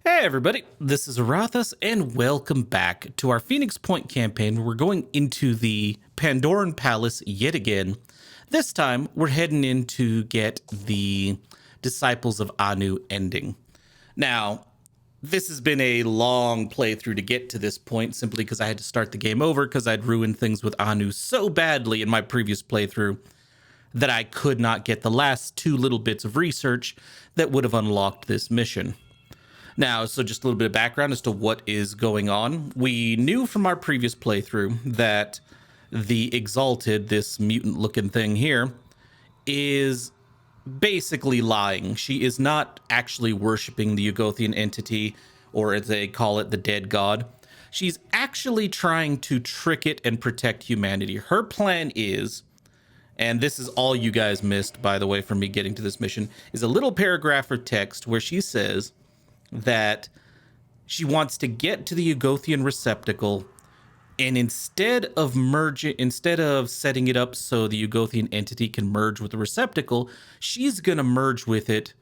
Hey everybody, this is Aurathas, and welcome back to our Phoenix Point campaign. We're going into the Pandoran Palace yet again. This time, we're heading in to get the Disciples of Anu ending. Now, this has been a long playthrough to get to this point, simply because I had to start the game over because I'd ruined things with Anu so badly in my previous playthrough that I could not get the last two little bits of research that would have unlocked this mission. Now, so just a little bit of background as to what is going on. We knew from our previous playthrough that the Exalted, this mutant-looking thing here, is basically lying. She is not actually worshipping the Yuggothian entity, or as they call it, the dead god. She's actually trying to trick it and protect humanity. Her plan is, and this is all you guys missed, by the way, from me getting to this mission, is a little paragraph of text where she says that she wants to get to the Yuggothian receptacle, and instead of setting it up so the Yuggothian entity can merge with the receptacle, she's going to merge with it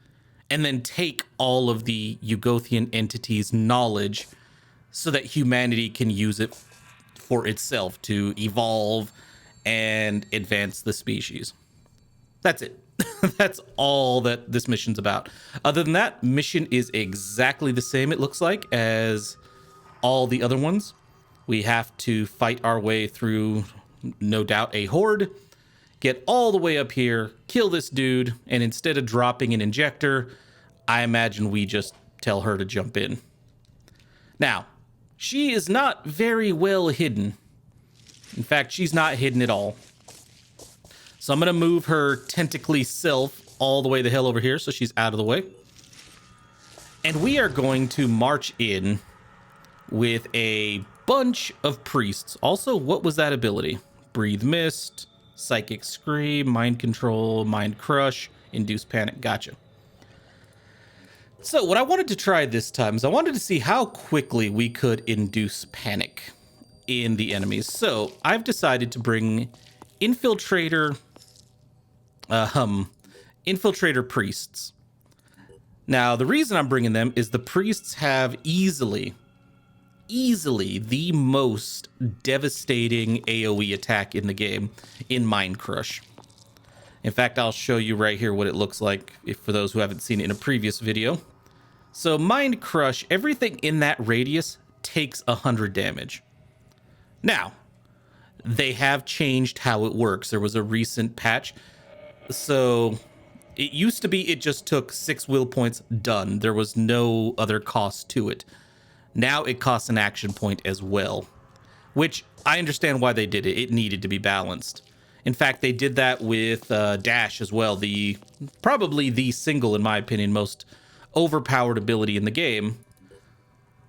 and then take all of the Yuggothian entity's knowledge so that humanity can use it for itself to evolve and advance the species. That's it. That's all that this mission's about. Other than that, mission is exactly the same, it looks like, as all the other ones. We have to fight our way through, no doubt, a horde, get all the way up here, kill this dude, and instead of dropping an injector, I imagine we just tell her to jump in. Now, she is not very well hidden. In fact, she's not hidden at all. So I'm going to move her tentacly self all the way the hell over here so she's out of the way. And we are going to march in with a bunch of priests. Also, what was that ability? Breathe Mist, Psychic Scream, Mind Control, Mind Crush, Induce Panic. Gotcha. So what I wanted to try this time is I wanted to see how quickly we could induce panic in the enemies. So I've decided to bring infiltrator priests. Now, the reason I'm bringing them is the priests have easily the most devastating AoE attack in the game in Mind Crush. In fact, I'll show you right here what it looks like for those who haven't seen it in a previous video. So Mind Crush, everything in that radius takes 100 damage. Now, they have changed how it works. There was a recent patch. So it used to be it just took 6 will points, done. There was no other cost to it. Now it costs an action point as well, which I understand why they did it. It needed to be balanced. In fact, they did that with Dash as well. Probably the single, in my opinion, most overpowered ability in the game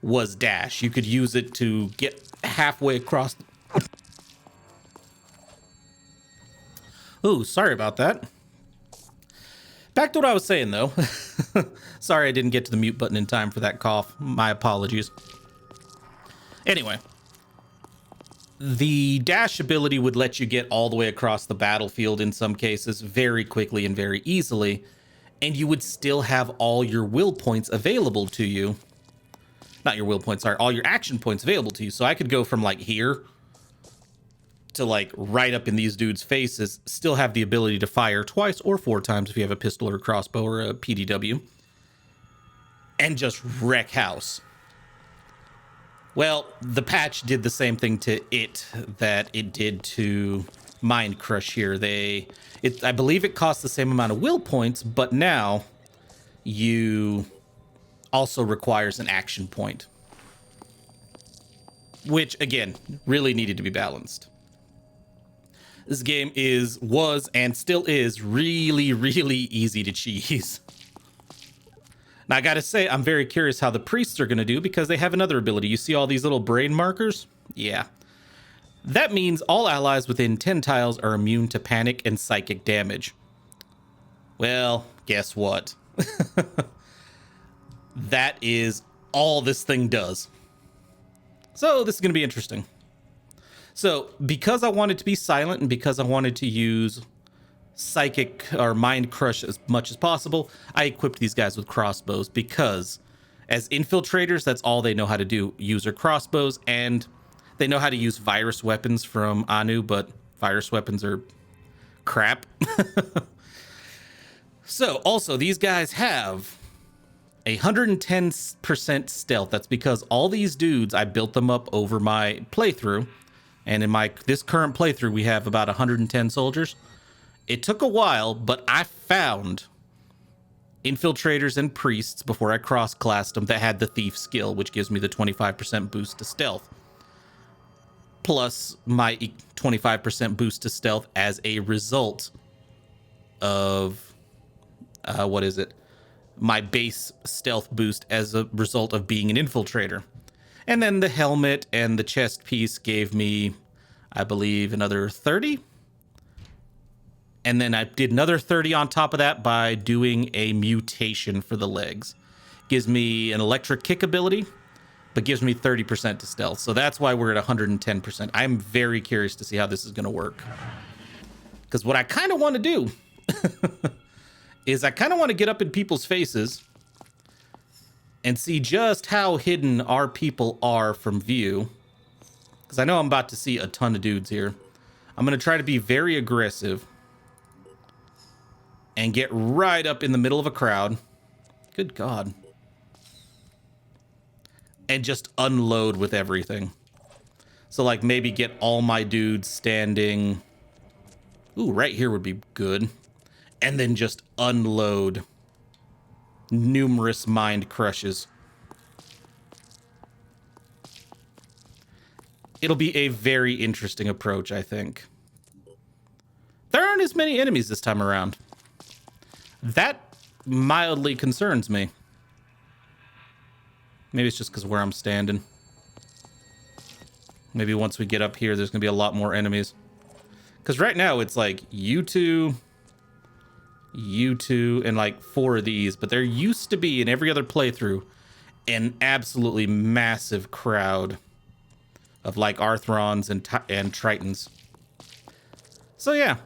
was Dash. You could use it to get halfway across. Oh, sorry about that. Back to what I was saying, though. Sorry I didn't get to the mute button in time for that cough. My apologies. Anyway, the dash ability would let you get all the way across the battlefield in some cases very quickly and very easily, and you would still have all your will points available to you. Not your will points, sorry, all your action points available to you. So I could go from like here to like right up in these dudes' faces, still have the ability to fire twice or 4 times if you have a pistol or a crossbow or a PDW, and just wreck house. Well, the patch did the same thing to it that it did to Mind Crush here. I believe it costs the same amount of will points, but now you also requires an action point, which again really needed to be balanced. This game was and still is really, really easy to cheese. Now, I gotta say, I'm very curious how the priests are gonna do because they have another ability. You see all these little brain markers? Yeah. That means all allies within 10 tiles are immune to panic and psychic damage. Well, guess what? That is all this thing does. So this is gonna be interesting. So, because I wanted to be silent and because I wanted to use Psychic or Mind Crush as much as possible, I equipped these guys with crossbows because As infiltrators, that's all they know how to do. User crossbows, and they know how to use virus weapons from Anu, but virus weapons are crap. So, also, these guys have 110% stealth. That's because all these dudes, I built them up over my playthrough. And in this current playthrough, we have about 110 soldiers. It took a while, but I found infiltrators and priests before I cross-classed them that had the thief skill, which gives me the 25% boost to stealth. Plus my 25% boost to stealth as a result of, my base stealth boost as a result of being an infiltrator. And then the helmet and the chest piece gave me, I believe, another 30. And then I did another 30 on top of that by doing a mutation for the legs. Gives me an electric kick ability, but gives me 30% to stealth. So that's why we're at 110%. I'm very curious to see how this is going to work. Because what I kind of want to do is I kind of want to get up in people's faces and see just how hidden our people are from view. Because I know I'm about to see a ton of dudes here. I'm going to try to be very aggressive and get right up in the middle of a crowd. Good God. And just unload with everything. So, like, maybe get all my dudes standing. Ooh, right here would be good. And then just unload numerous mind crushes. It'll be a very interesting approach, I think. There aren't as many enemies this time around. That mildly concerns me. Maybe it's just because where I'm standing. Maybe once we get up here, there's going to be a lot more enemies. Because right now, it's like you two, and like 4 of these. But there used to be, in every other playthrough, an absolutely massive crowd of like Arthrons and Tritons. So yeah.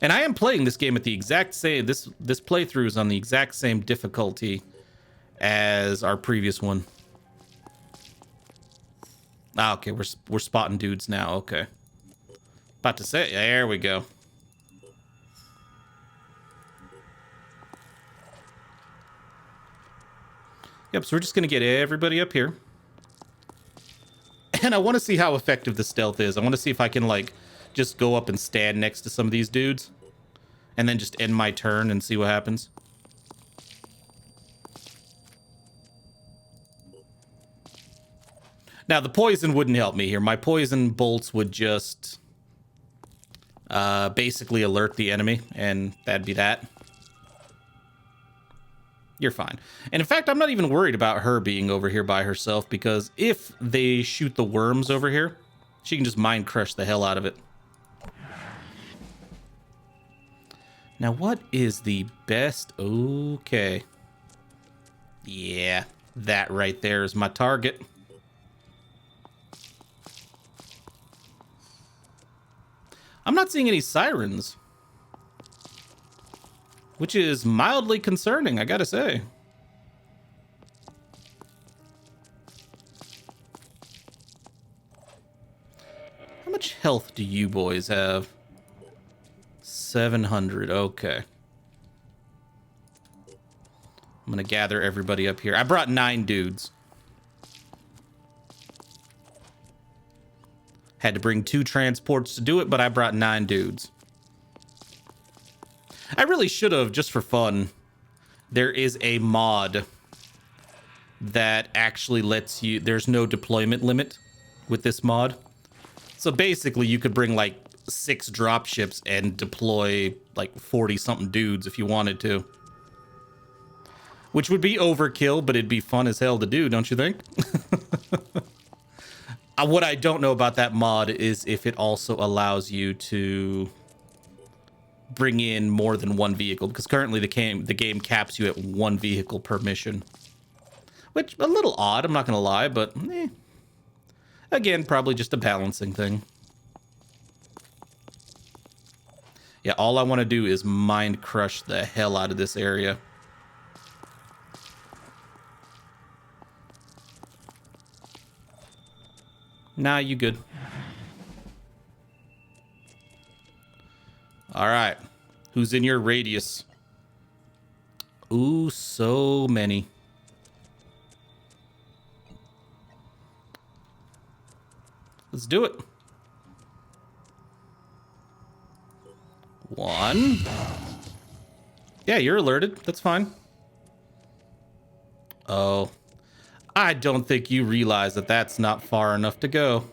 And I am playing this game at the exact same... This playthrough is on the exact same difficulty as our previous one. Ah, okay, we're spotting dudes now. Okay. About to say, there we go. Yep, so we're just going to get everybody up here. And I want to see how effective the stealth is. I want to see if I can, like, just go up and stand next to some of these dudes. And then just end my turn and see what happens. Now, the poison wouldn't help me here. My poison bolts would just basically alert the enemy, and that'd be that. You're fine. And in fact, I'm not even worried about her being over here by herself, because if they shoot the worms over here, she can just mind crush the hell out of it. Now, what is the best? Okay. Yeah, that right there is my target. I'm not seeing any sirens, which is mildly concerning, I gotta say. How much health do you boys have? 700, okay. I'm gonna gather everybody up here. I brought 9 dudes. Had to bring 2 transports to do it, but I brought 9 dudes. I really should have, just for fun. There is a mod that actually lets you... There's no deployment limit with this mod. So basically, you could bring like 6 dropships and deploy like 40-something dudes if you wanted to. Which would be overkill, but it'd be fun as hell to do, don't you think? What I don't know about that mod is if it also allows you to bring in more than 1 vehicle, because currently the game caps you at 1 vehicle per mission. Which, a little odd, I'm not going to lie, but again, probably just a balancing thing. Yeah, all I want to do is mind crush the hell out of this area. Nah, you good. All right. Who's in your radius? Ooh, so many. Let's do it. 1. Yeah, you're alerted. That's fine. Oh, I don't think you realize that that's not far enough to go.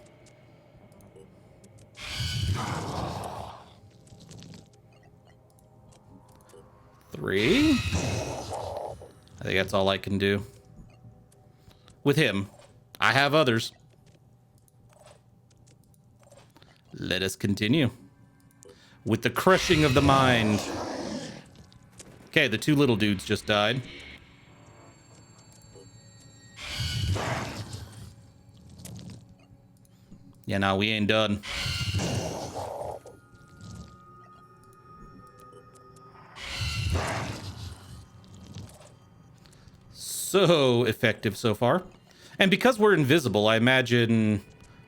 Three. I think that's all I can do. With him. I have others. Let us continue. With the crushing of the mind. Okay, the 2 little dudes just died. Yeah, no, we ain't done. So effective so far. And because we're invisible, I imagine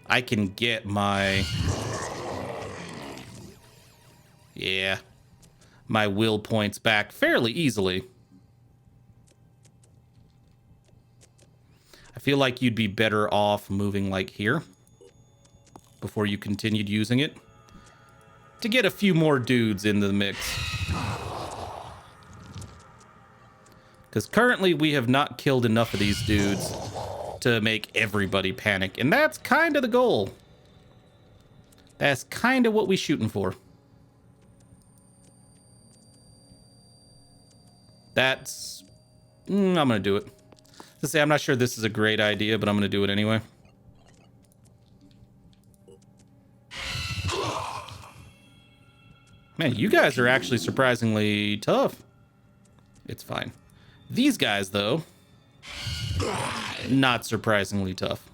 I can get my... Yeah. My will points back fairly easily. I feel like you'd be better off moving like here before you continued using it to get a few more dudes into the mix. Because currently we have not killed enough of these dudes to make everybody panic. And that's kind of the goal. That's kind of what we're shooting for. That's... I'm going to do it. To say, I'm not sure this is a great idea, but I'm going to do it anyway. Man, you guys are actually surprisingly tough. It's fine. These guys, though, not surprisingly tough.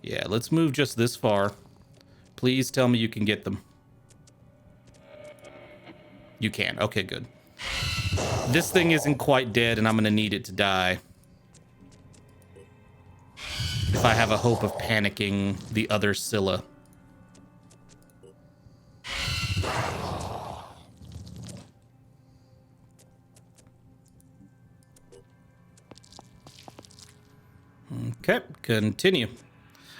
Yeah, let's move just this far. Please tell me you can get them. You can. Okay, good. This thing isn't quite dead, and I'm going to need it to die. If I have a hope of panicking the other Scylla. Okay, continue.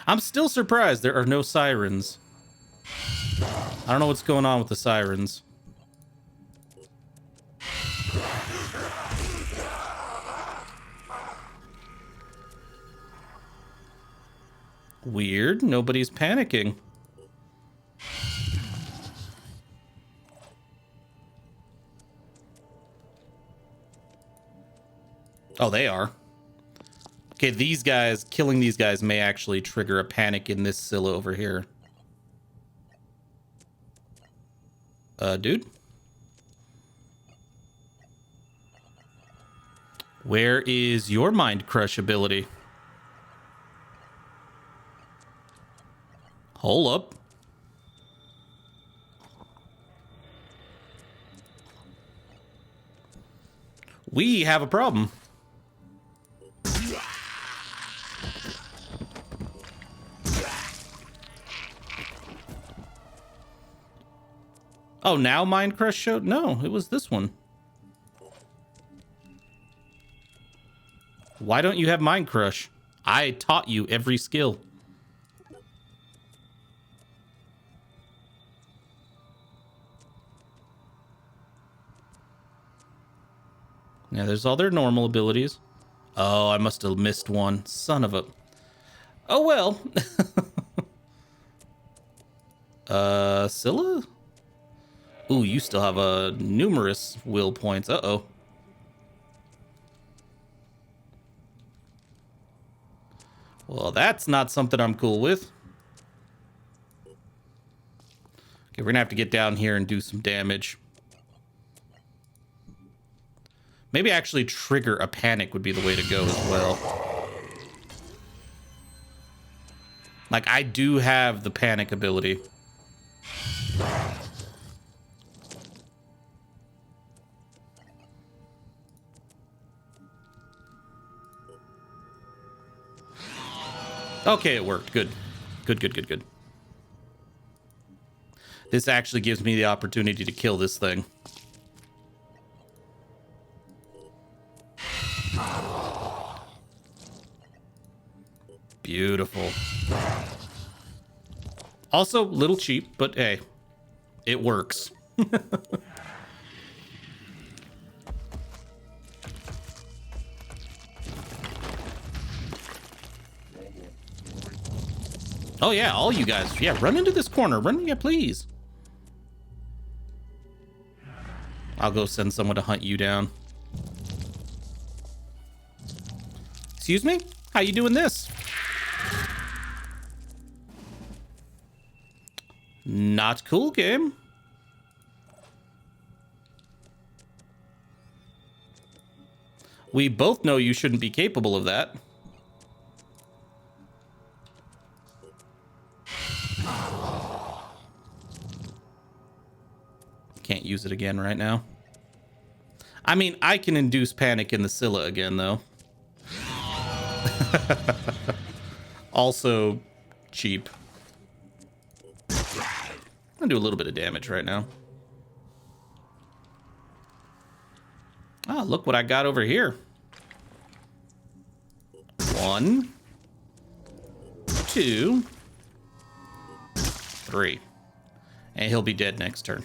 I'm still surprised there are no sirens. I don't know what's going on with the sirens. Weird, nobody's panicking. Oh, they are. Okay, these guys, killing these guys may actually trigger a panic in this Scylla over here. Dude? Where is your mind crush ability? Hold up. We have a problem. Oh, now Mind Crush showed? No, it was this one. Why don't you have Mind Crush? I taught you every skill. Yeah, there's all their normal abilities. Oh, I must have missed one. Son of a... Oh, well. Scylla? Ooh, you still have numerous will points. Uh-oh. Well, that's not something I'm cool with. Okay, we're gonna have to get down here and do some damage. Maybe actually trigger a panic would be the way to go as well. Like, I do have the panic ability. Okay, it worked. Good. Good, good, good, good. This actually gives me the opportunity to kill this thing. Beautiful. Also, a little cheap, but hey, it works. Oh yeah, all you guys. Yeah, run into this corner. Run, yeah, please. I'll go send someone to hunt you down. Excuse me? How you doing this? Not cool, game. We both know you shouldn't be capable of that. Can't use it again right now. I mean, I can induce panic in the Scylla again, though. Also cheap. I'm gonna do a little bit of damage right now. Ah, look what I got over here. 1, 2, 3. And he'll be dead next turn.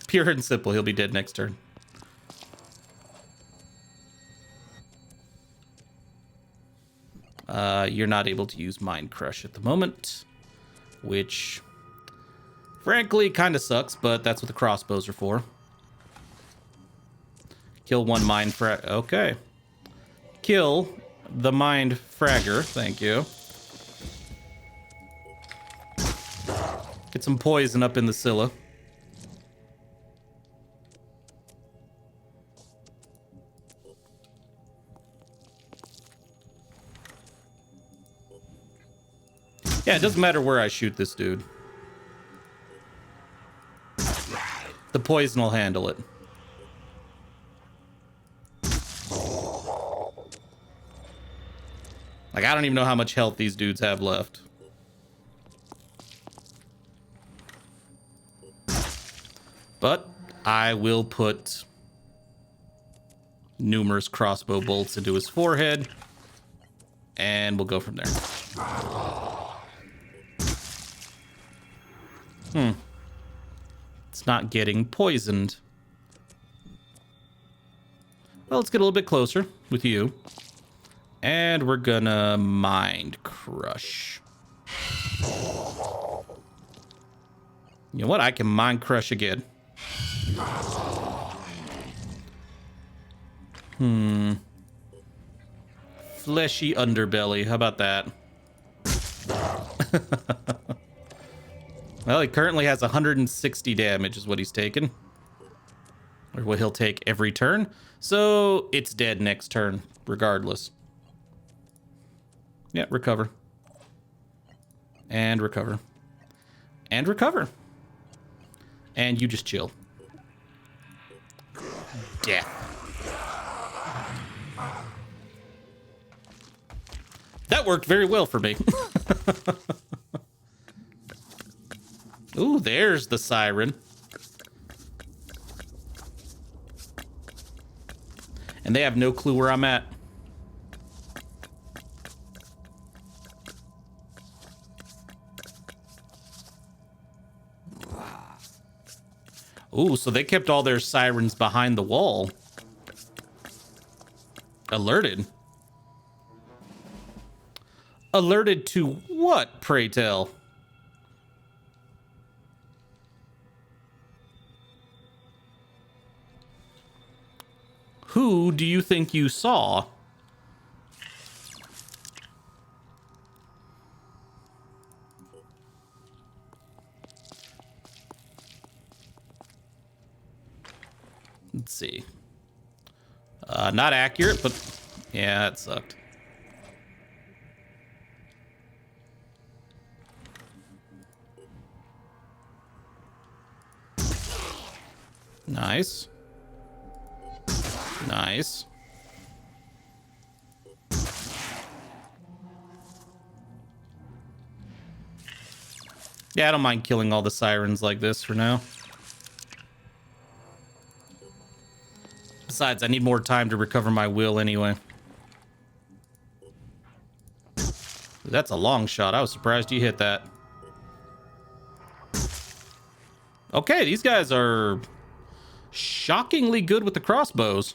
Pure and simple, he'll be dead next turn. You're not able to use Mind Crush at the moment, which frankly kind of sucks, but that's what the crossbows are for. Kill one Mind Frag. Okay. Kill the Mind Fragger. Thank you. Get some poison up in the Scylla. Yeah, it doesn't matter where I shoot this dude. The poison will handle it. Like, I don't even know how much health these dudes have left. But I will put numerous crossbow bolts into his forehead, and we'll go from there. It's not getting poisoned. Well, let's get a little bit closer with you. And we're gonna Mind Crush. You know what? I can Mind Crush again. Fleshy underbelly. How about that? Well, he currently has 160 damage is what he's taken. Or what he'll take every turn. So it's dead next turn, regardless. Yeah, recover. And recover. And recover. And you just chill. Death. That worked very well for me. Ooh, there's the siren. And they have no clue where I'm at. Ooh, so they kept all their sirens behind the wall. Alerted. Alerted to what, pray tell? Who do you think you saw? Let's see. Not accurate, but yeah, it sucked. Nice. Nice. Yeah, I don't mind killing all the sirens like this for now. Besides, I need more time to recover my will anyway. That's a long shot. I was surprised you hit that. Okay, these guys are shockingly good with the crossbows.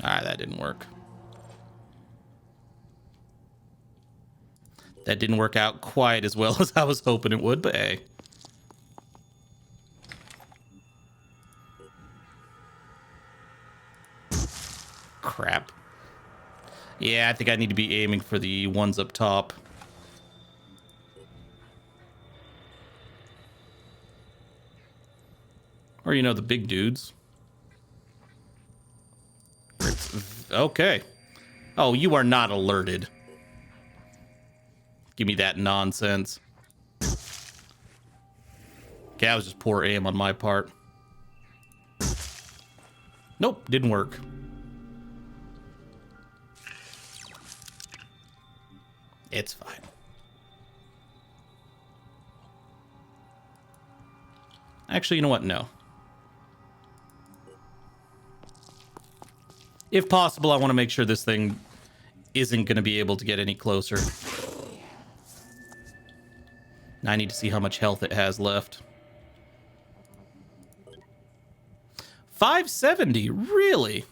Alright, that didn't work. That didn't work out quite as well as I was hoping it would, but hey. Crap. Yeah, I think I need to be aiming for the ones up top. Or, you know, the big dudes. Okay. Oh, you are not alerted. Give me that nonsense. Okay, that was just poor aim on my part. Nope, didn't work. It's fine. Actually, you know what? No. If possible, I want to make sure this thing isn't going to be able to get any closer. I need to see how much health it has left. 570, really?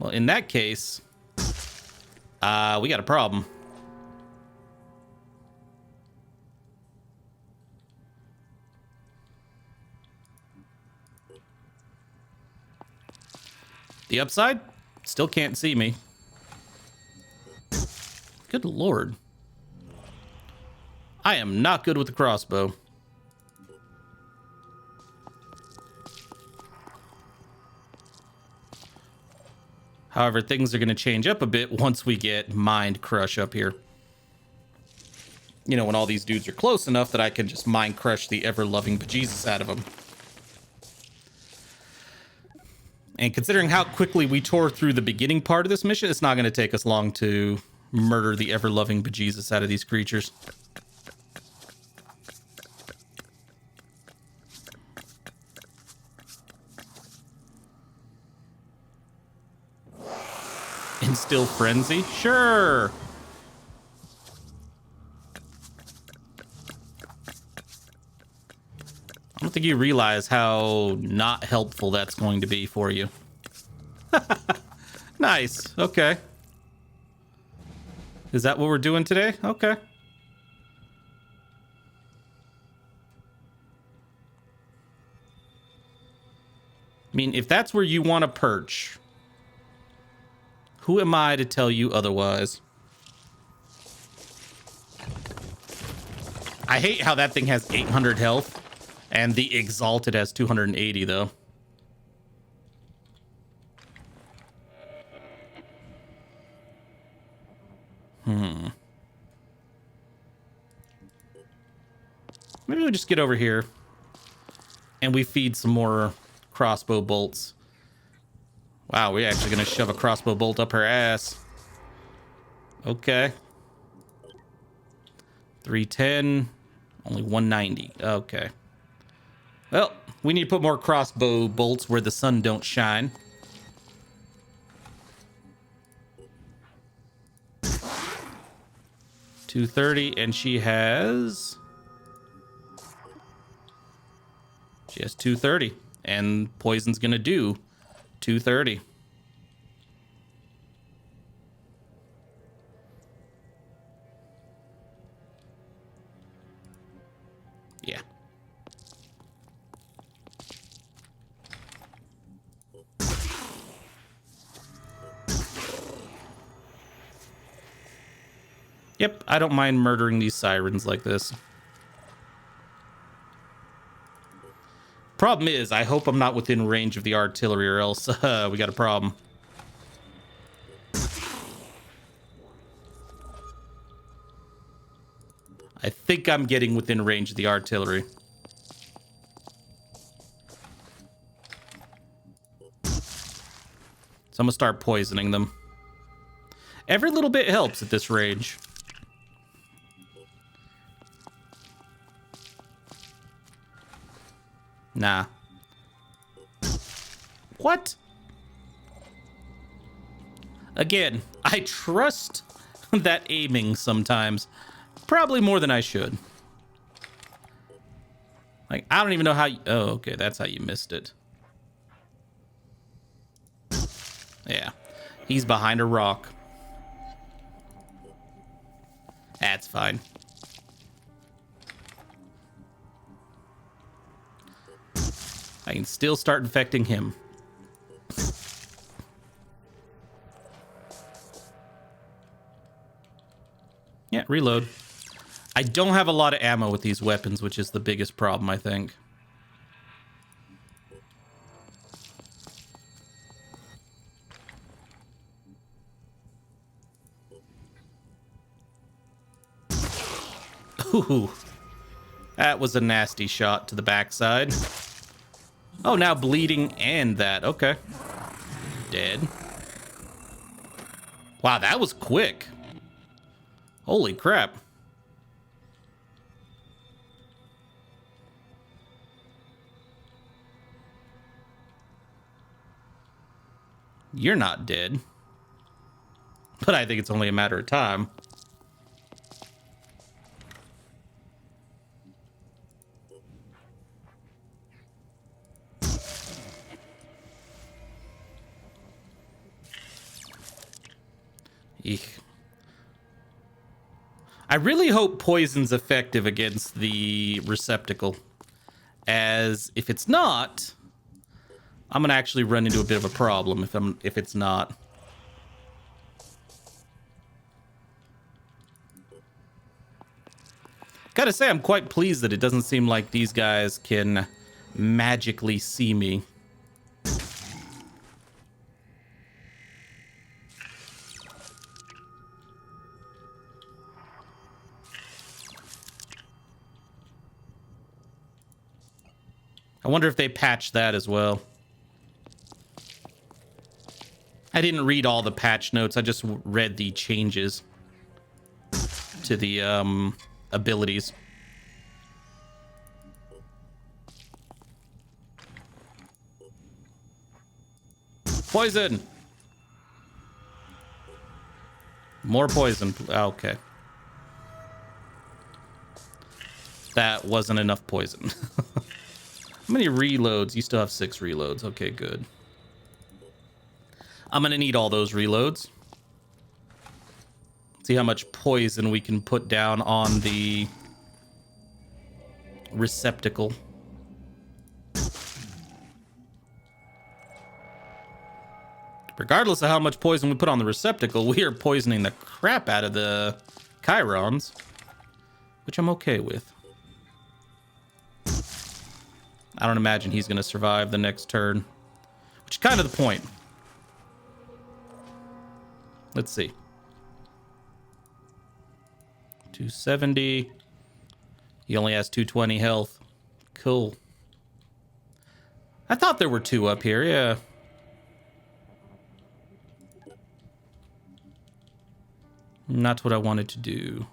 Well, in that case, we got a problem. The upside? Still can't see me. Good lord. I am not good with the crossbow. However, things are going to change up a bit once we get Mind Crush up here. You know, when all these dudes are close enough that I can just Mind Crush the ever-loving bejesus out of them. And considering how quickly we tore through the beginning part of this mission, it's not going to take us long to murder the ever-loving bejesus out of these creatures. Instill frenzy? Sure! I don't think you realize how not helpful that's going to be for you. Nice. Okay. Is that what we're doing today? Okay. I mean, if that's where you want to perch, who am I to tell you otherwise? I hate how that thing has 800 health. And the Exalted has 280, though. Maybe we just get over here. And we feed some more crossbow bolts. Wow, we're actually going to shove a crossbow bolt up her ass. Okay. 310. Only 190. Okay. Well, we need to put more crossbow bolts where the sun don't shine. $230, and she has 230, and poison's gonna do 230. Yeah. Yep, I don't mind murdering these sirens like this. Problem is, I hope I'm not within range of the artillery, or else we got a problem. I think I'm getting within range of the artillery. I'm gonna start poisoning them. Every little bit helps at this range. Nah. What? Again, I trust that aiming sometimes. Probably more than I should. Like, I don't even know how you... Oh, okay, that's how you missed it. Yeah. He's behind a rock. That's fine. I can still start infecting him. Yeah, reload. I don't have a lot of ammo with these weapons, which is the biggest problem, I think. Ooh, that was a nasty shot to the backside. Oh, now bleeding and that. Okay. Dead. Wow, that was quick. Holy crap. You're not dead. But I think it's only a matter of time. Eek. I really hope poison's effective against the receptacle, as if it's not, I'm gonna actually run into a bit of a problem if it's not. Gotta say, I'm quite pleased that it doesn't seem like these guys can magically see me. I wonder if they patched that as well. I didn't read all the patch notes. I just read the changes to the abilities. Poison! More poison. Okay. That wasn't enough poison. How many reloads? You still have 6 reloads. Okay, good. I'm gonna need all those reloads. See how much poison we can put down on the receptacle. Regardless of how much poison we put on the receptacle, we are poisoning the crap out of the chirons, which I'm okay with. I don't imagine he's going to survive the next turn, which is kind of the point. Let's see. 270. He only has 220 health. Cool. I thought there were 2 up here, yeah. Not what I wanted to do.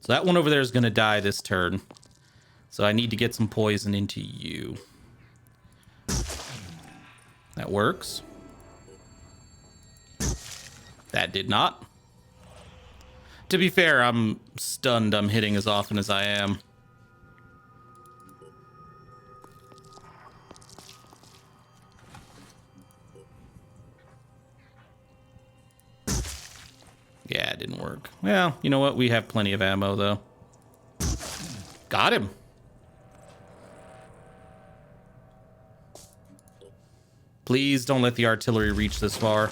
So that one over there is going to die this turn. So I need to get some poison into you. That works. That did not. To be fair, I'm stunned I'm hitting as often as I am. Yeah, it didn't work. Well, you know what? We have plenty of ammo, though. Got him. Please don't let the artillery reach this far.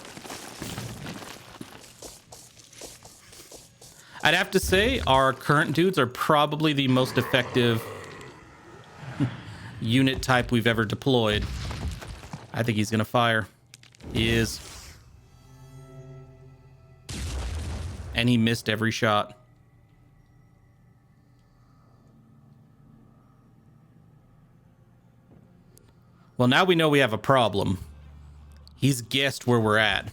I'd have to say our current dudes are probably the most effective unit type we've ever deployed. I think he's going to fire. He is. And he missed every shot. Well, now we know we have a problem. He's guessed where we're at.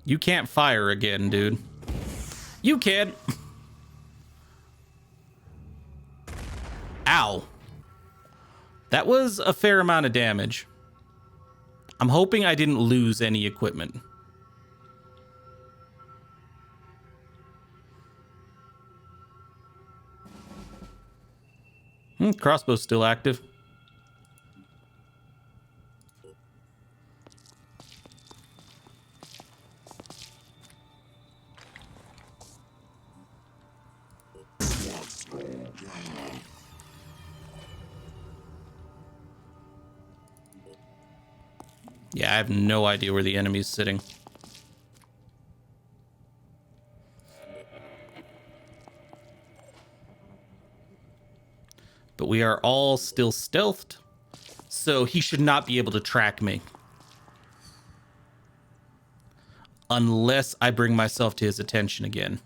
You can't fire again, dude. You can. Ow. That was a fair amount of damage. I'm hoping I didn't lose any equipment. Crossbow's still active. Yeah, I have no idea where the enemy's sitting. But we are all still stealthed, so he should not be able to track me. Unless I bring myself to his attention again.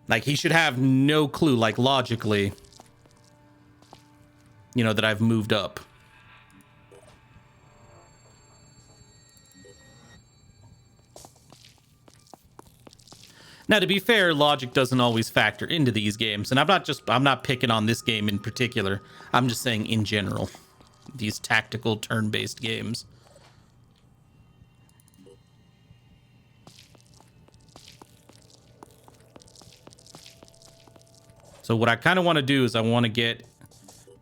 Like, he should have no clue, like, logically, you know, that I've moved up. Now, to be fair, logic doesn't always factor into these games, and I'm not picking on this game in particular. I'm just saying in general, these tactical turn-based games. So what I kind of want to do is I want to get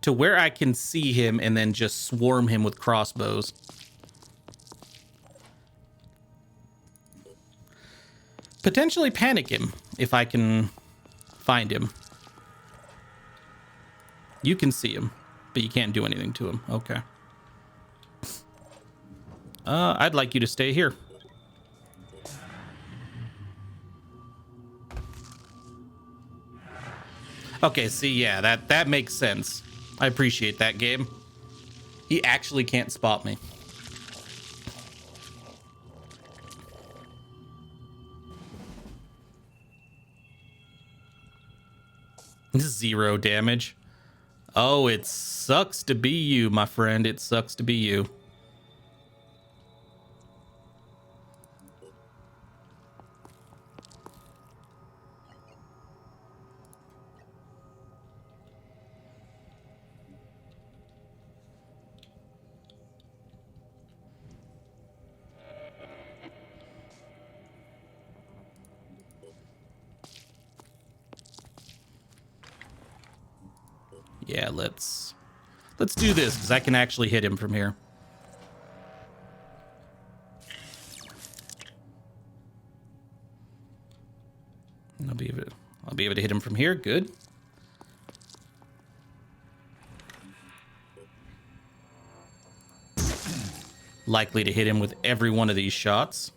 to where I can see him and then just swarm him with crossbows. Potentially panic him if I can find him. You can see him, but you can't do anything to him. Okay. I'd like you to stay here. Okay, see, yeah, that makes sense. I appreciate that, game. He actually can't spot me. Zero damage. Oh, it sucks to be you, my friend. It sucks to be you. Yeah, let's do this, because I can actually hit him from here. I'll be able to hit him from here. Good. Likely to hit him with every one of these shots.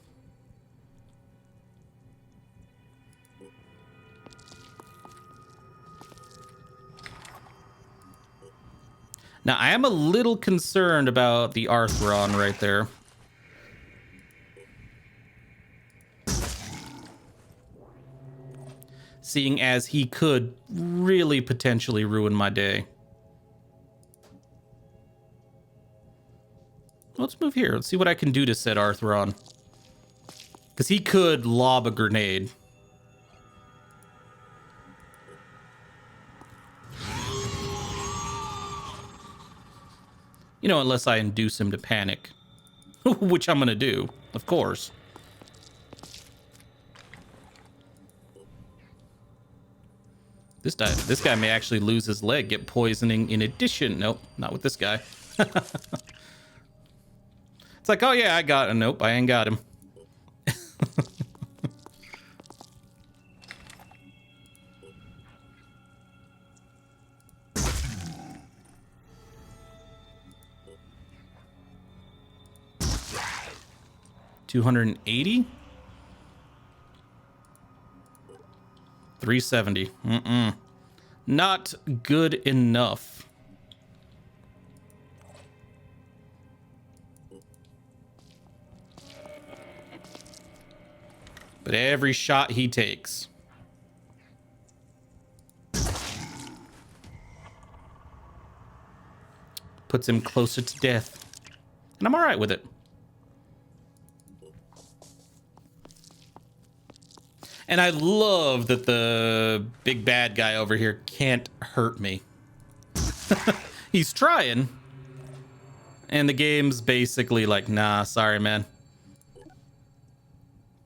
Now, I am a little concerned about the Arthron right there. Seeing as he could really potentially ruin my day. Let's move here. Let's see what I can do to set Arthron. Because he could lob a grenade. You know, unless I induce him to panic. Which I'm going to do, of course. This guy may actually lose his leg, get poisoning in addition. Nope, not with this guy. It's like, oh yeah, I got him. Nope, I ain't got him. $280? 370. Not good enough. But every shot he takes puts him closer to death. And I'm all right with it. And I love that the big bad guy over here can't hurt me. He's trying. And the game's basically like, nah, sorry, man.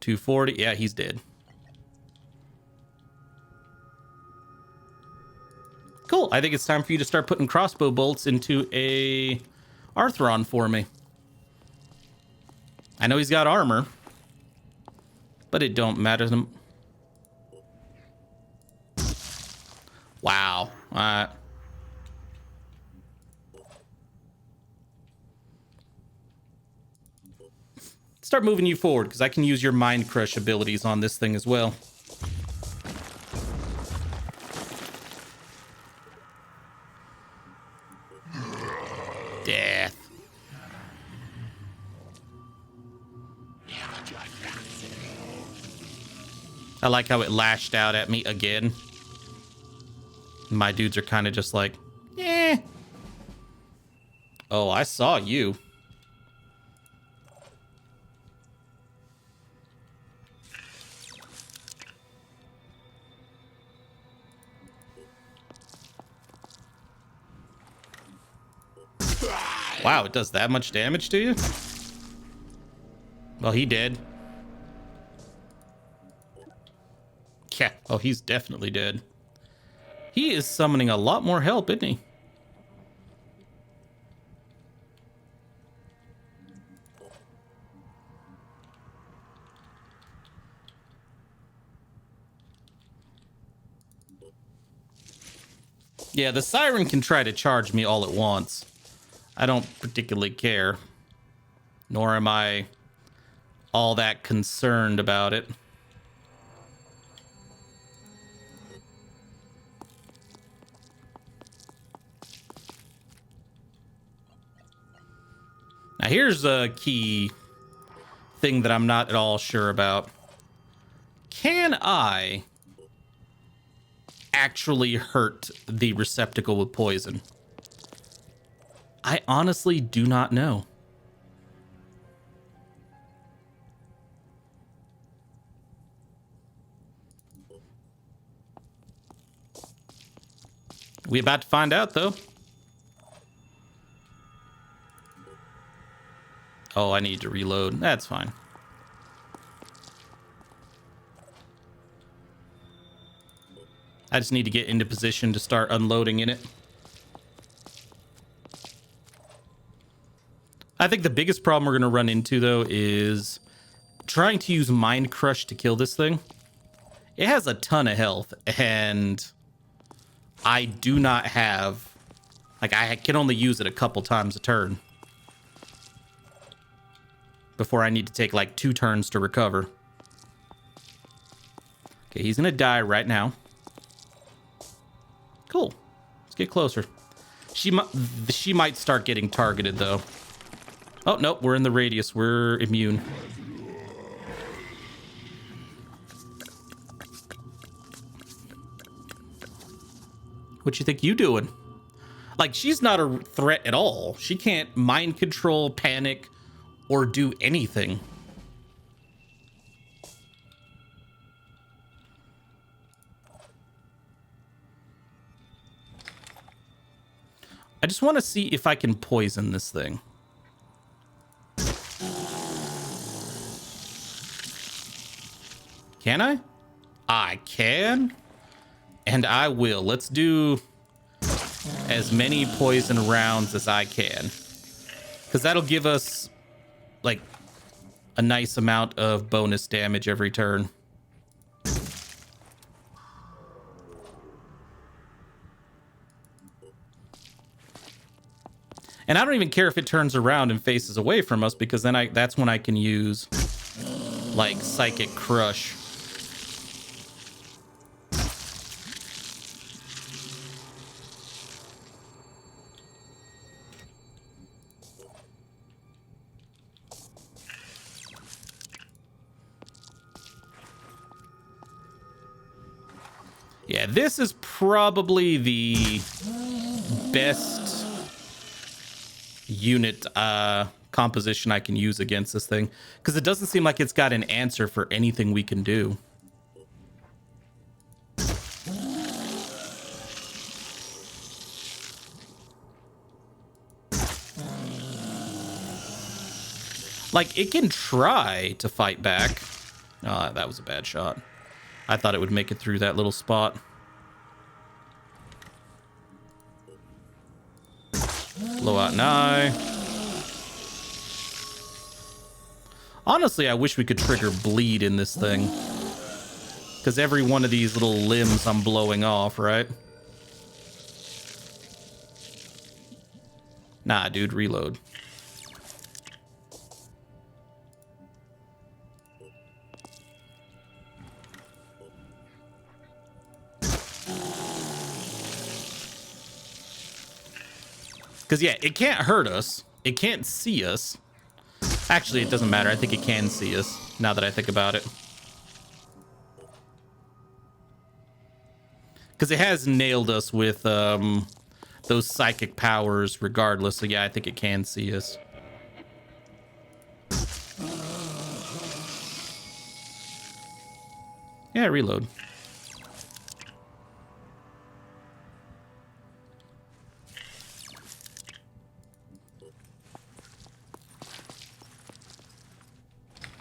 240. Yeah, he's dead. Cool. I think it's time for you to start putting crossbow bolts into a Arthron for me. I know he's got armor, but it don't matter to him. Wow. Start moving you forward, because I can use your mind crush abilities on this thing as well. Death. I like how it lashed out at me again. My dudes are kind of just like, eh. Oh, I saw you. Wow, it does that much damage to you? Well, he did. Yeah. Oh, he's definitely dead. He is summoning a lot more help, isn't he? Yeah, the siren can try to charge me all at once. I don't particularly care. Nor am I all that concerned about it. Now here's a key thing that I'm not at all sure about. Can I actually hurt the receptacle with poison? I honestly do not know. We about to find out, though. Oh, I need to reload. That's fine. I just need to get into position to start unloading in it. I think the biggest problem we're going to run into, though, is trying to use Mind Crush to kill this thing. It has a ton of health, and I do not have... Like, I can only use it a couple times a turn before I need to take, like, 2 turns to recover. Okay, he's going to die right now. Cool. Let's get closer. She might start getting targeted, though. Oh, nope, we're in the radius. We're immune. What you think you doing? Like, she's not a threat at all. She can't mind control, panic, or do anything. I just want to see if I can poison this thing. Can I? I can. And I will. Let's do as many poison rounds as I can. Because that'll give us, like, a nice amount of bonus damage every turn. And I don't even care if it turns around and faces away from us, because then that's when I can use, like, Psychic Crush. Yeah, this is probably the best unit composition I can use against this thing, because it doesn't seem like it's got an answer for anything we can do. Like, it can try to fight back. Oh, that was a bad shot. I thought it would make it through that little spot. Blow out an eye. Honestly, I wish we could trigger bleed in this thing, because every one of these little limbs I'm blowing off, right? Nah, dude, reload. Because, yeah, it can't hurt us. It can't see us. Actually, it doesn't matter. I think it can see us, now that I think about it. Because it has nailed us with those psychic powers regardless. So, yeah, I think it can see us. Yeah, reload.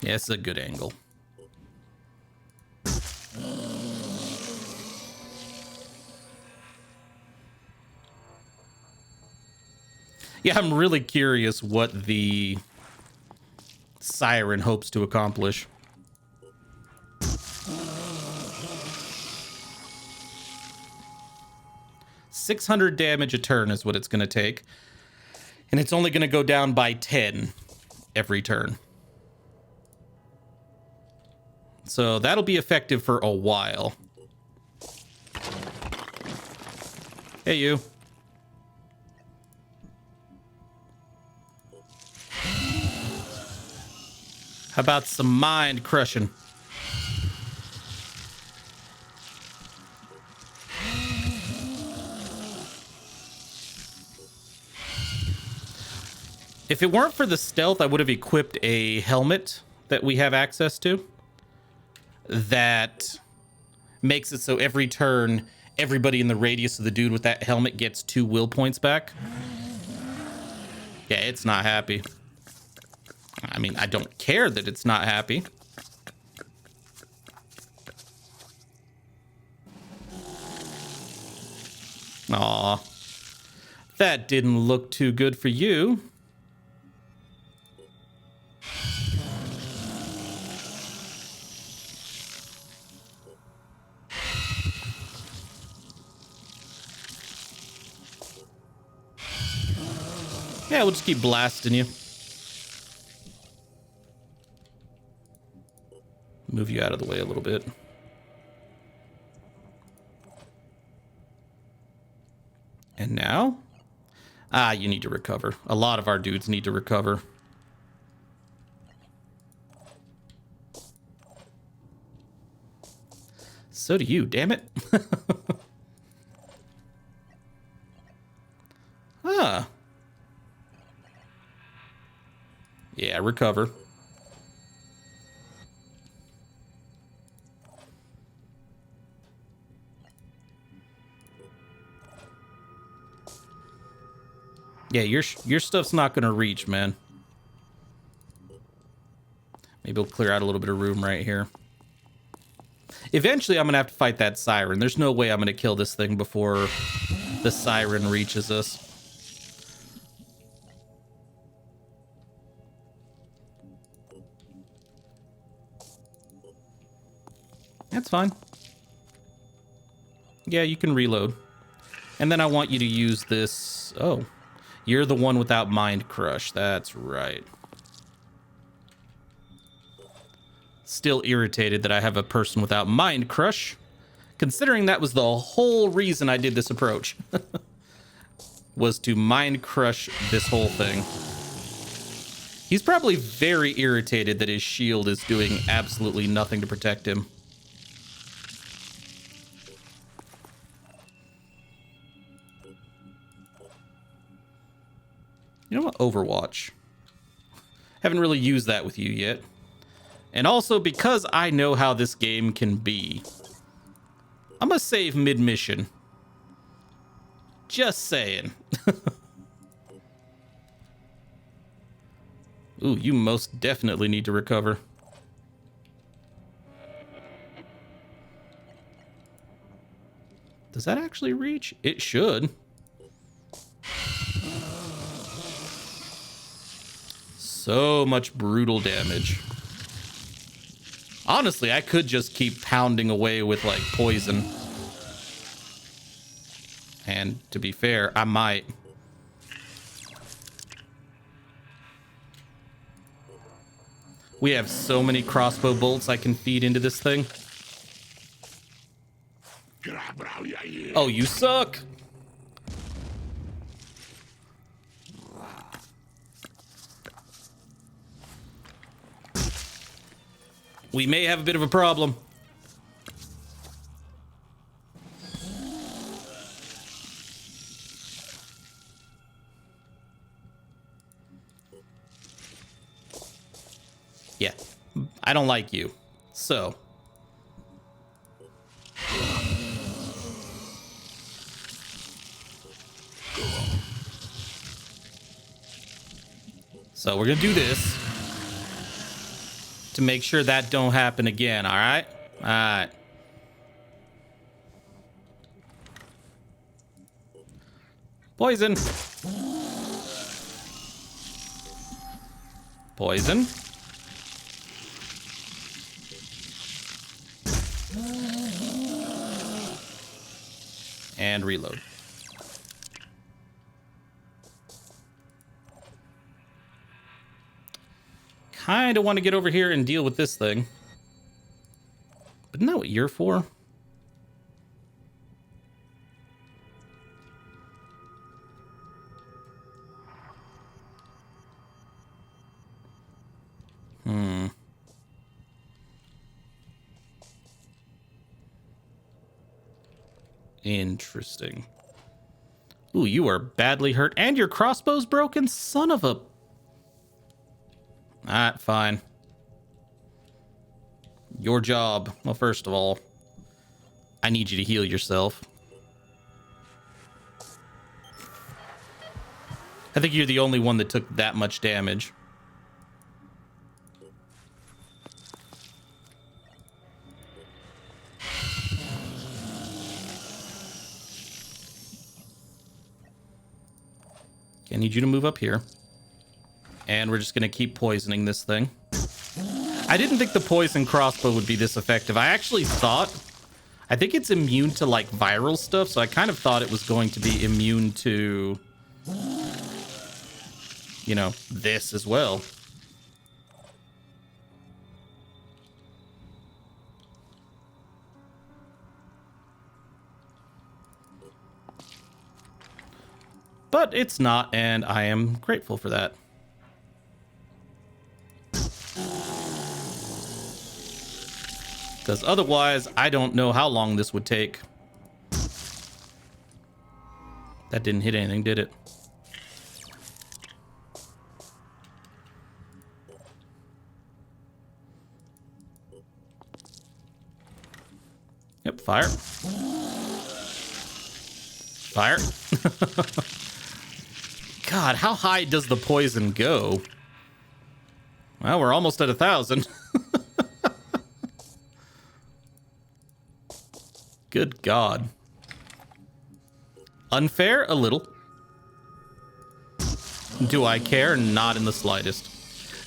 Yeah, it's a good angle. Yeah, I'm really curious what the siren hopes to accomplish. $600 damage a turn is what it's going to take. And it's only going to go down by 10 every turn. So that'll be effective for a while. Hey, you. How about some mind crushing? If it weren't for the stealth, I would have equipped a helmet that we have access to. That makes it so every turn, everybody in the radius of the dude with that helmet gets 2 will points back. Yeah, it's not happy. I mean, I don't care that it's not happy. Aw. That didn't look too good for you. Yeah, we'll just keep blasting you. Move you out of the way a little bit. And now? Ah, you need to recover. A lot of our dudes need to recover. So do you, damn it. Ah. Yeah, recover. Yeah, your stuff's not gonna reach, man. Maybe we'll clear out a little bit of room right here. Eventually, I'm gonna have to fight that siren. There's no way I'm gonna kill this thing before the siren reaches us. That's fine. Yeah, you can reload. And then I want you to use this. Oh, you're the one without Mind Crush. That's right. Still irritated that I have a person without Mind Crush, considering that was the whole reason I did this approach. Was to Mind Crush this whole thing. He's probably very irritated that his shield is doing absolutely nothing to protect him. You know what? Overwatch. Haven't really used that with you yet. And also, because I know how this game can be, I'm gonna save mid-mission. Just saying. Ooh, you most definitely need to recover. Does that actually reach? It should. So much brutal damage. Honestly, I could just keep pounding away with, like, poison. And to be fair, I might. We have so many crossbow bolts I can feed into this thing. Oh, you suck! We may have a bit of a problem. Yeah, I don't like you. So. So we're gonna do this to make sure that don't happen again, all right? All right. Poison. Poison. And reload. Kind of want to get over here and deal with this thing. But isn't that what you're for? Interesting. Ooh, you are badly hurt. And your crossbow's broken? Son of a... Alright, fine. Your job. Well, first of all, I need you to heal yourself. I think you're the only one that took that much damage. I need you to move up here. And we're just going to keep poisoning this thing. I didn't think the poison crossbow would be this effective. I actually thought... I think it's immune to, like, viral stuff, so I kind of thought it was going to be immune to... you know, this as well. But it's not, and I am grateful for that. Because otherwise, I don't know how long this would take. That didn't hit anything, did it? Yep, fire. Fire. God, how high does the poison go? Well, we're almost at 1,000. Good God. Unfair? A little. Do I care? Not in the slightest.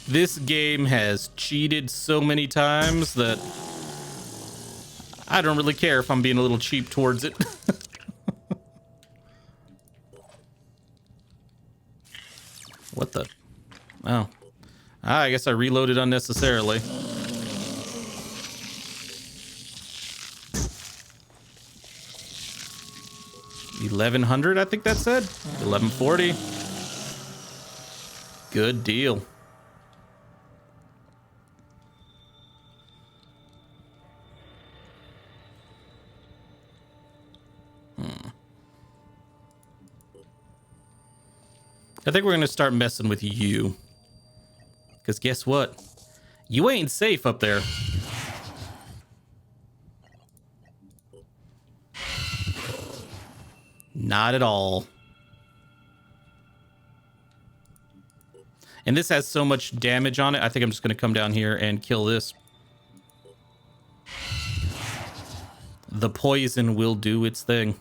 This game has cheated so many times that I don't really care if I'm being a little cheap towards it. What the? Oh. I guess I reloaded unnecessarily. $1,100, I think that said. $1,140. Good deal. I think we're going to start messing with you. Because guess what? You ain't safe up there. Not at all. And this has so much damage on it, I think I'm just going to come down here and kill this. The poison will do its thing.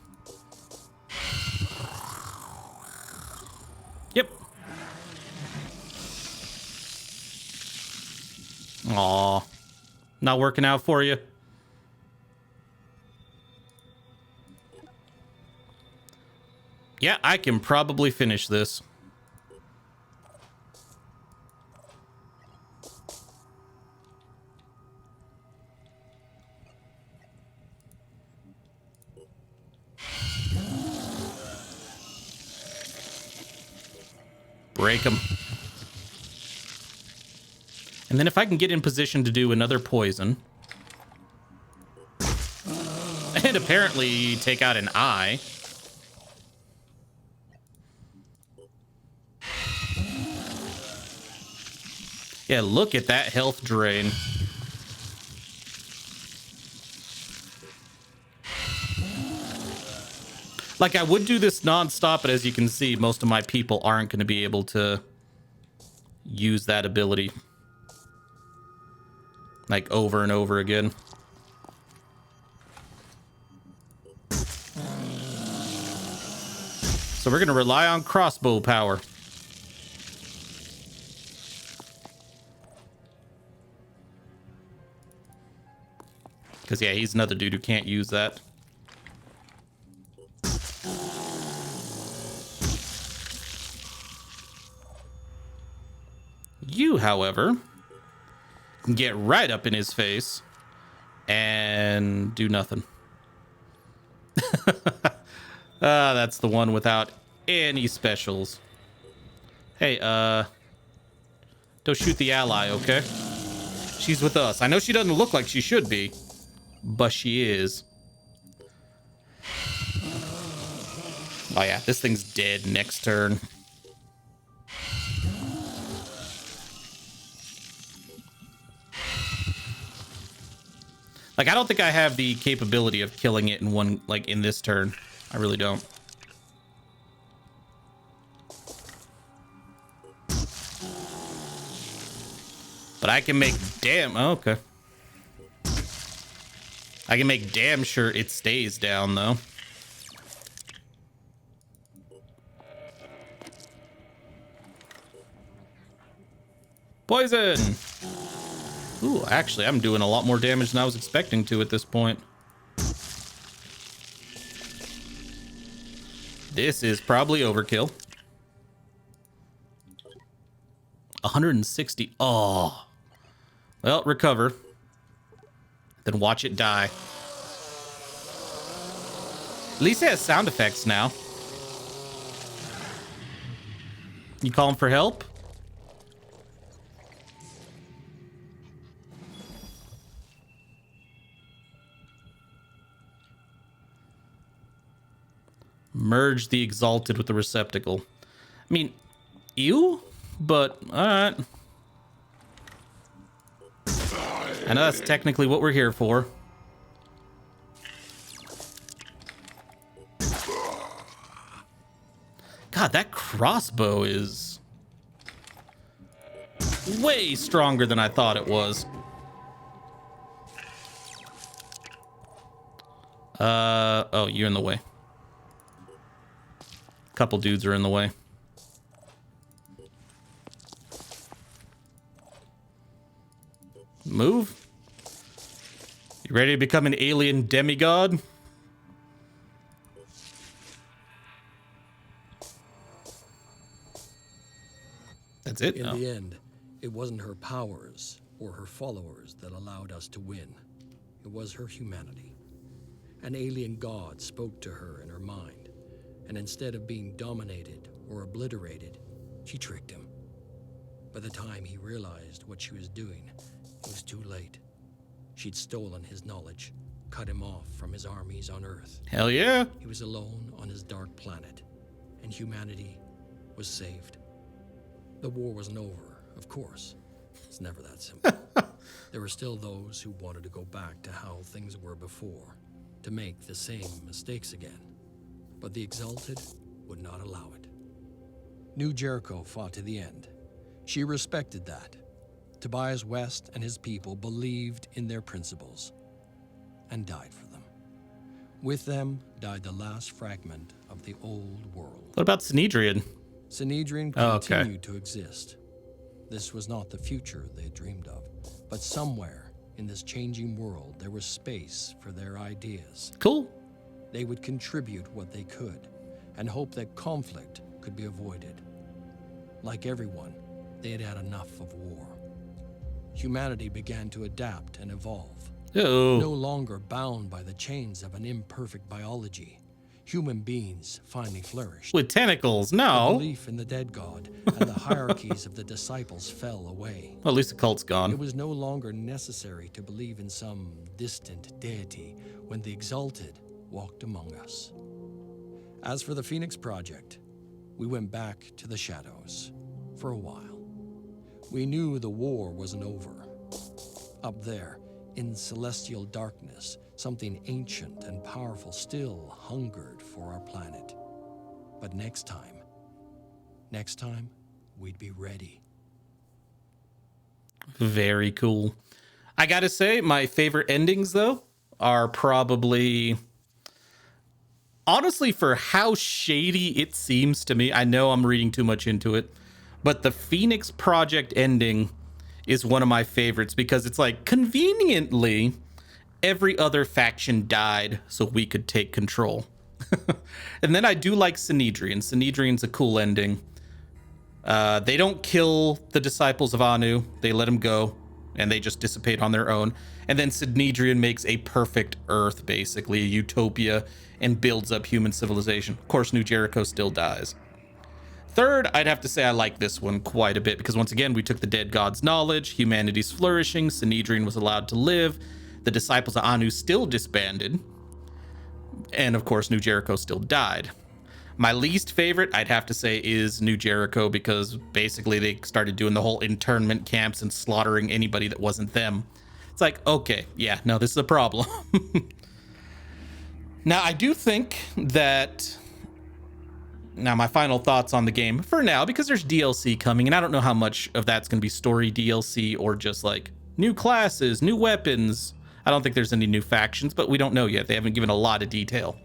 Yep. Aw. Not working out for you? Yeah, I can probably finish this. Break them. And then if I can get in position to do another poison. And apparently take out an eye. Yeah, look at that health drain. Like, I would do this non-stop, but as you can see, most of my people aren't going to be able to use that ability. Like, over and over again. So we're going to rely on crossbow power. Because, yeah, he's another dude who can't use that. You, however, can get right up in his face and do nothing. That's the one without any specials. Hey, don't shoot the ally, okay? She's with us. I know she doesn't look like she should be, but she is. Oh yeah, this thing's dead next turn. Like, I don't think I have the capability of killing it in one, like, in this turn. I really don't. But I can make damn... Oh, okay. I can make damn sure it stays down, though. Poison! Ooh, actually, I'm doing a lot more damage than I was expecting to at this point. This is probably overkill. 160. Oh. Well, recover. Then watch it die. At least it has sound effects now. You call him for help? Merge the Exalted with the receptacle. I mean, ew, but alright. I know that's technically what we're here for. God, that crossbow is way stronger than I thought it was. Oh, you're in the way. Couple dudes are in the way. Move. You ready to become an alien demigod? That's it. In the end, it wasn't her powers or her followers that allowed us to win. It was her humanity. An alien god spoke to her in her mind. And instead of being dominated or obliterated, she tricked him. By the time he realized what she was doing, it was too late. She'd stolen his knowledge, cut him off from his armies on Earth. Hell yeah. He was alone on his dark planet, and humanity was saved. The war wasn't over, of course. It's never that simple. There were still those who wanted to go back to how things were before, to make the same mistakes again. But the Exalted would not allow it. New Jericho fought to the end. She respected that. Tobias West and his people believed in their principles and died for them. With them died the last fragment of the old world. What about Synedrian? Synedrian continued to exist. This was not the future they had dreamed of, but somewhere in this changing world there was space for their ideas. Cool. They would contribute what they could and hope that conflict could be avoided. Like everyone, they had had enough of war. Humanity began to adapt and evolve. No longer bound by the chains of an imperfect biology, human beings finally flourished. With tentacles, The no. belief in the dead god and the hierarchies of the disciples fell away. Well, at least the cult's It gone. was no longer necessary to believe in some distant deity when the Exalted walked among us. As for the Phoenix Project, we went back to the shadows for a while. We knew the war wasn't over. Up there, in celestial darkness, something ancient and powerful still hungered for our planet. But next time, we'd be ready. Very cool. I gotta say, my favorite endings, though, are probably... Honestly, for how shady it seems to me, I know I'm reading too much into it, but the Phoenix Project ending is one of my favorites because it's like, conveniently, every other faction died so we could take control. And then I do like Synedrian. Synedrian's a cool ending. They don't kill the disciples of Anu. They let them go, and they just dissipate on their own. And then Synedrian makes a perfect Earth, basically, a utopia, and builds up human civilization. Of course, New Jericho still dies. Third, I'd have to say I like this one quite a bit, because once again, we took the dead god's knowledge, humanity's flourishing, Synedrian was allowed to live, the disciples of Anu still disbanded, and of course, New Jericho still died. My least favorite, I'd have to say, is New Jericho, because basically they started doing the whole internment camps and slaughtering anybody that wasn't them. It's like, okay, yeah, no, this is a problem. Now, I do think that... Now, my final thoughts on the game for now, because there's DLC coming, and I don't know how much of that's going to be story DLC or just like new classes, new weapons. I don't think there's any new factions, but we don't know yet. They haven't given a lot of detail.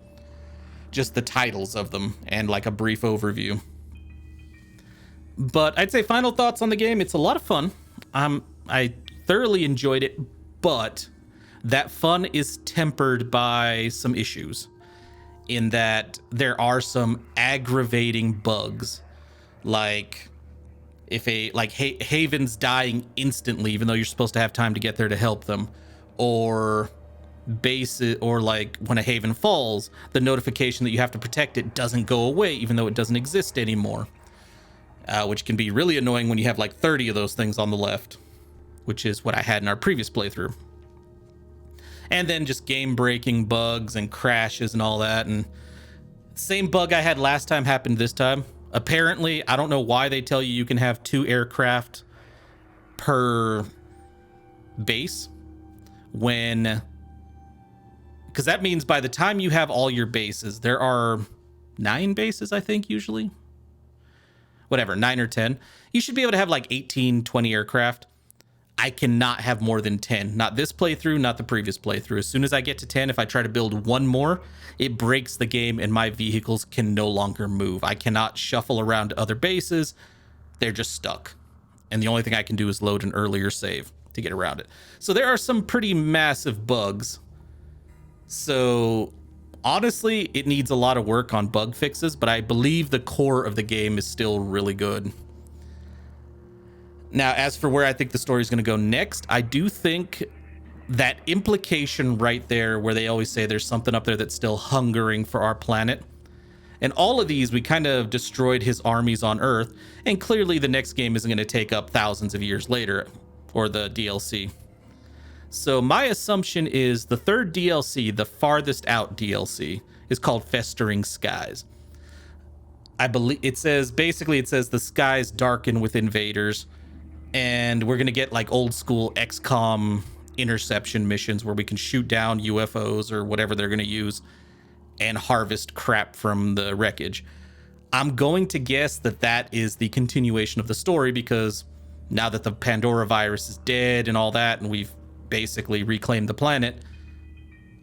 Just the titles of them and like a brief overview. But I'd say final thoughts on the game. It's a lot of fun. I thoroughly enjoyed it, but that fun is tempered by some issues in that there are some aggravating bugs. Like if Haven's dying instantly, even though you're supposed to have time to get there to help them, or like when a Haven falls, the notification that you have to protect it doesn't go away, even though it doesn't exist anymore. Which can be really annoying when you have like 30 of those things on the left, which is what I had in our previous playthrough. And then just game-breaking bugs and crashes and all that. And same bug I had last time happened this time. Apparently, I don't know why they tell you can have 2 aircraft per base. Because that means by the time you have all your bases, there are 9 bases, I think, usually. Whatever, 9 or 10. You should be able to have like 18, 20 aircraft. I cannot have more than 10. Not this playthrough, not the previous playthrough. As soon as I get to 10, if I try to build one more, it breaks the game and my vehicles can no longer move. I cannot shuffle around to other bases. They're just stuck. And the only thing I can do is load an earlier save to get around it. So there are some pretty massive bugs. So honestly, it needs a lot of work on bug fixes, but I believe the core of the game is still really good. Now, as for where I think the story is going to go next, I do think that implication right there where they always say there's something up there that's still hungering for our planet. And all of these, we kind of destroyed his armies on Earth, and clearly the next game isn't going to take up thousands of years later, or the DLC. So my assumption is the third DLC, the farthest out DLC, is called Festering Skies. I believe it says, basically it says the skies darken with invaders, and we're going to get like old school XCOM interception missions where we can shoot down UFOs or whatever they're going to use and harvest crap from the wreckage. I'm going to guess that that is the continuation of the story, because now that the Pandoravirus is dead and all that, and we've basically reclaimed the planet,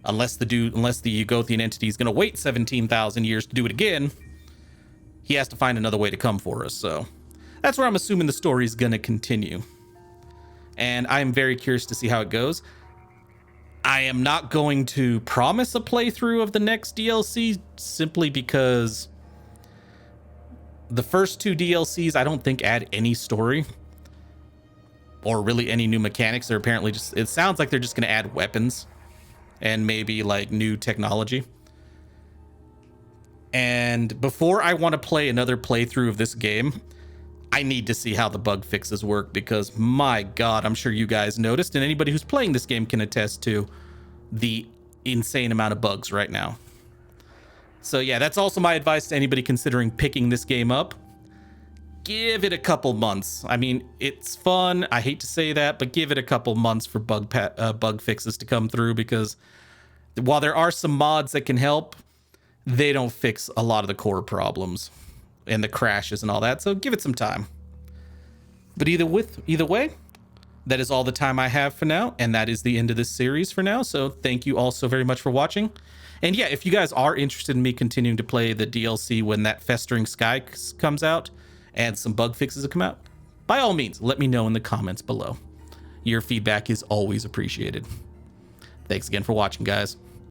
unless the Yuggothian entity is going to wait 17,000 years to do it again, he has to find another way to come for us. So that's where I'm assuming the story is going to continue. And I'm very curious to see how it goes. I am not going to promise a playthrough of the next DLC, simply because the first two DLCs I don't think add any story or really any new mechanics. They're apparently just, it sounds like they're just going to add weapons and maybe like new technology. And before I want to play another playthrough of this game, I need to see how the bug fixes work, because my God, I'm sure you guys noticed, and anybody who's playing this game can attest to the insane amount of bugs right now. So yeah, that's also my advice to anybody considering picking this game up. Give it a couple months. I mean, it's fun. I hate to say that, but give it a couple months for bug fixes to come through, because while there are some mods that can help, they don't fix a lot of the core problems and the crashes and all that. So give it some time. But either way, that is all the time I have for now, and that is the end of this series for now. So thank you all so very much for watching. And yeah, if you guys are interested in me continuing to play the DLC when that Festering Sky comes out and some bug fixes come out, by all means, let me know in the comments below. Your feedback is always appreciated. Thanks again for watching, guys.